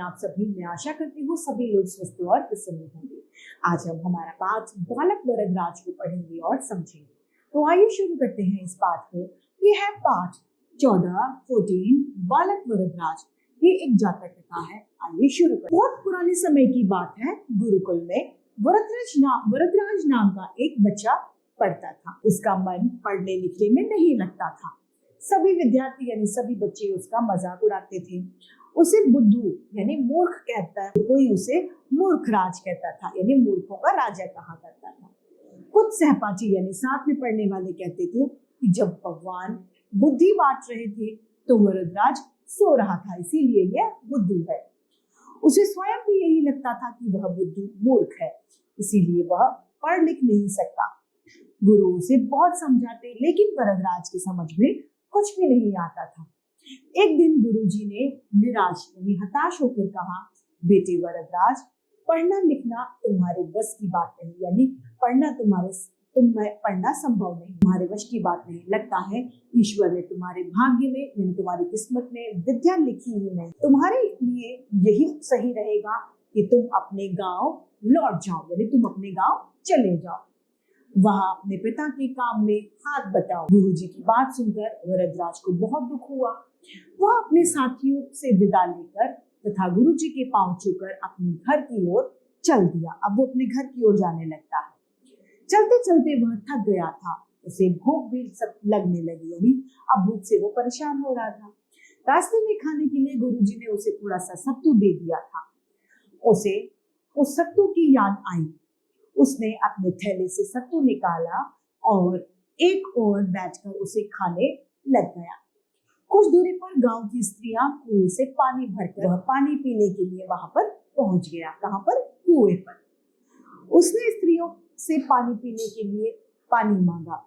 आप सभी। मैं आशा करती हूँ सभी लोग स्वस्थ और प्रसन्न होंगे। आज हम हमारा पाठ बालक वरदराज को पढ़ेंगे और समझेंगे। तो आइए शुरू करते हैं इस पाठ को। ये है पाठ 14 बालक वरदराज। ये एक जातक कथा है। आइए शुरू करें। बहुत पुराने समय की बात है। गुरुकुल में वरदराज नाम का एक बच्चा पढ़ता था। उसका मन पढ़ने लिखने में नहीं लगता था। सभी विद्यार्थी यानी सभी बच्चे उसका मजाक उड़ाते थे। उसे बुद्धू यानी मूर्ख कहता है, कोई उसे मूर्खराज कहता था यानी मूर्खों का राजा कहा करता था। कुछ सहपाठी यानी साथ में पढ़ने वाले कहते थे कि जब भगवान बुद्धि बांट रहे थे तो वरदराज सो रहा था, इसीलिए यह बुद्धू है। उसे स्वयं भी यही लगता था कि वह बुद्धू मूर्ख है, इसीलिए वह पढ़ लिख नहीं सकता। गुरु उसे बहुत समझाते, लेकिन वरदराज की समझ में कुछ भी नहीं आता था। एक दिन गुरुजी ने निराश यानी हताश होकर कहा, बेटे वरदराज, पढ़ना लिखना तुम्हारे बस की बात नहीं, यानी पढ़ना संभव नहीं, तुम्हारे वश की बात नहीं। लगता है ईश्वर ने तुम्हारे भाग्य में यानी तुम्हारी किस्मत में विद्या लिखी ही नहीं। तुम्हारे लिए यही सही रहेगा कि तुम अपने गांव लौट जाओ, यानी तुम अपने गांव चले जाओ, वहां अपने पिता के काम में हाथ बटाओ। गुरुजी की बात सुनकर वरदराज को बहुत दुख हुआ। वह अपने साथियों से विदा लेकर तथा गुरुजी के पांव छूकर अपने घर की ओर चल दिया। अब वो अपने घर की ओर जाने लगता है। चलते चलते वह थक गया था। उसे भूख भी लगने लगी, यानी अब भूख से वो परेशान हो रहा था। रास्ते में खाने के लिए गुरुजी ने उसे थोड़ा सा सत्तू दे दिया था। उसे उस सत्तू की याद आई। उसने अपने थैले से सत्तू निकाला और एक ओर बैठकर उसे खाने लग गया। कुछ दूरी पर गांव की स्त्रियां कुएं से पानी भरकर वह पानी पीने के लिए वहां पर पहुंच गया। कहां पर? कुएं पर। उसने स्त्रियों से पानी पीने के लिए पानी मांगा।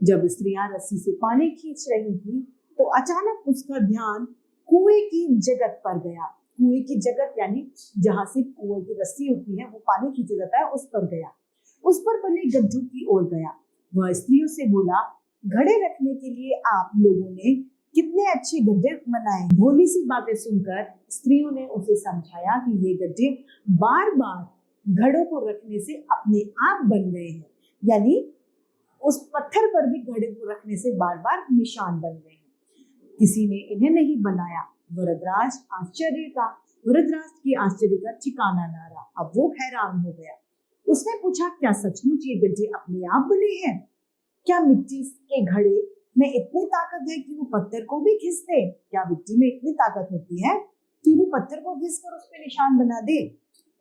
जब स्त्रियां रस्सी से पानी खींच रही थी तो अचानक उसका ध्यान कुएं की जगत पर गया। कुएं की जगत यानी जहां से कुएं की रस्सी होती है, वो पानी खींचा जाता है, उस पर गया। उस पर बने गड्ढों की ओर गया। वह स्त्रियों से बोला, घड़े रखने के लिए आप लोगों ने कितने अच्छे गड्ढे बनाए। भोली सी बातें सुनकर स्त्रियों ने उसे समझाया कि ये गड्ढे बार बार घड़ों को रखने से अपने आप बन गए हैं, यानी उस पत्थर पर भी घड़े को रखने से बार बार निशान बन गए हैं, किसी ने इन्हें नहीं बनाया। वरदराज की आश्चर्य का ठिकाना न रहा। अब वो हैरान हो गया। उसने पूछा, क्या सचमुच ये गड्ढे अपने आप बने हैं? क्या मिट्टी के घड़े में इतनी ताकत है कि वो पत्थर को भी घिस दे? क्या मिट्टी में इतनी ताकत होती है कि वो पत्थर को घिस कर उस पर निशान बना दे?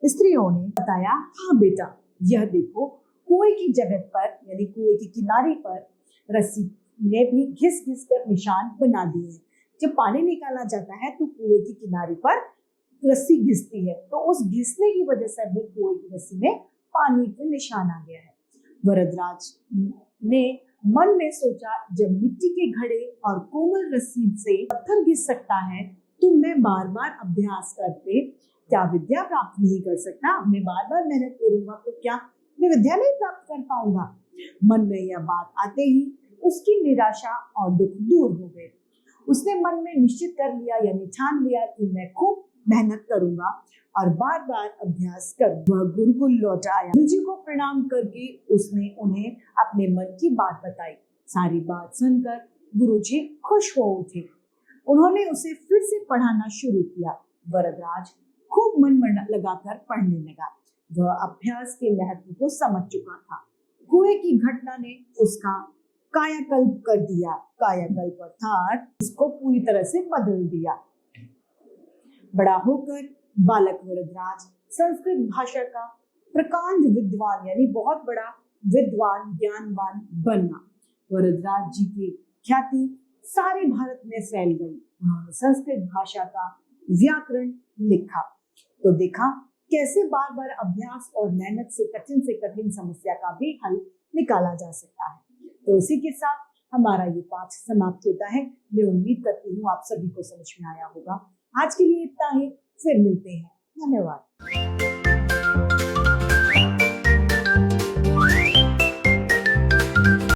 स्त्रियों ने बताया, हाँ बेटा, यह देखो, कुएं की जगत पर यानी कुएं की किनारे पर रस्सी ने भी घिस घिस कर निशान बना दिए हैं। जब पानी निकाला जाता है तो कुएं की किनारे पर रस्सी घिसती है, तो उस घिसने की वजह से भी कुएं की रस्सी में पानी के निशान आ गया है। वरदराज ने मन में सोचा, जब मिट्टी के घड़े और कोमल रस्सी से पत्थर घिस सकता है तो मैं बार बार अभ्यास करके क्या विद्या प्राप्त नहीं कर सकता? मैं बार बार मेहनत करूंगा तो क्या मैं विद्या नहीं प्राप्त कर पाऊंगा? मन में यह बात आते ही उसकी निराशा और दुख दूर हो गए। उसने मन में निश्चित कर लिया यानी ठान लिया कि मैं खूब मेहनत करूंगा और बार बार अभ्यास करूंगा। वह गुरुकुल लौट आया। गुरुजी को प्रणाम करके उसने उन्हें अपने मन की बात बताई। सारी बात सुनकर गुरुजी खुश हो उठे। उन्होंने उसे फिर से पढ़ाना शुरू किया। वरदराज खूब मन लगाकर पढ़ने लगा। वह अभ्यास के महत्व को समझ चुका था। कुएं की घटना ने उसका कायाकल्प कर दिया। कायाकल्प अर्थात उसको पूरी तरह से बदल दिया। बड़ा होकर बालक वरदराज संस्कृत भाषा का प्रकांड विद्वान यानी बहुत बड़ा विद्वान ज्ञानवान बना। वरदराज जी की ख्याति सारे भारत में फैल गई। उन्होंने संस्कृत भाषा का व्याकरण लिखा। तो देखा कैसे बार बार अभ्यास और मेहनत से कठिन समस्या का भी हल निकाला जा सकता है। तो इसी के साथ हमारा ये पाठ समाप्त होता है। मैं उम्मीद करती हूँ आप सभी को समझ में आया होगा। आज के लिए इतना ही, फिर मिलते हैं। धन्यवाद।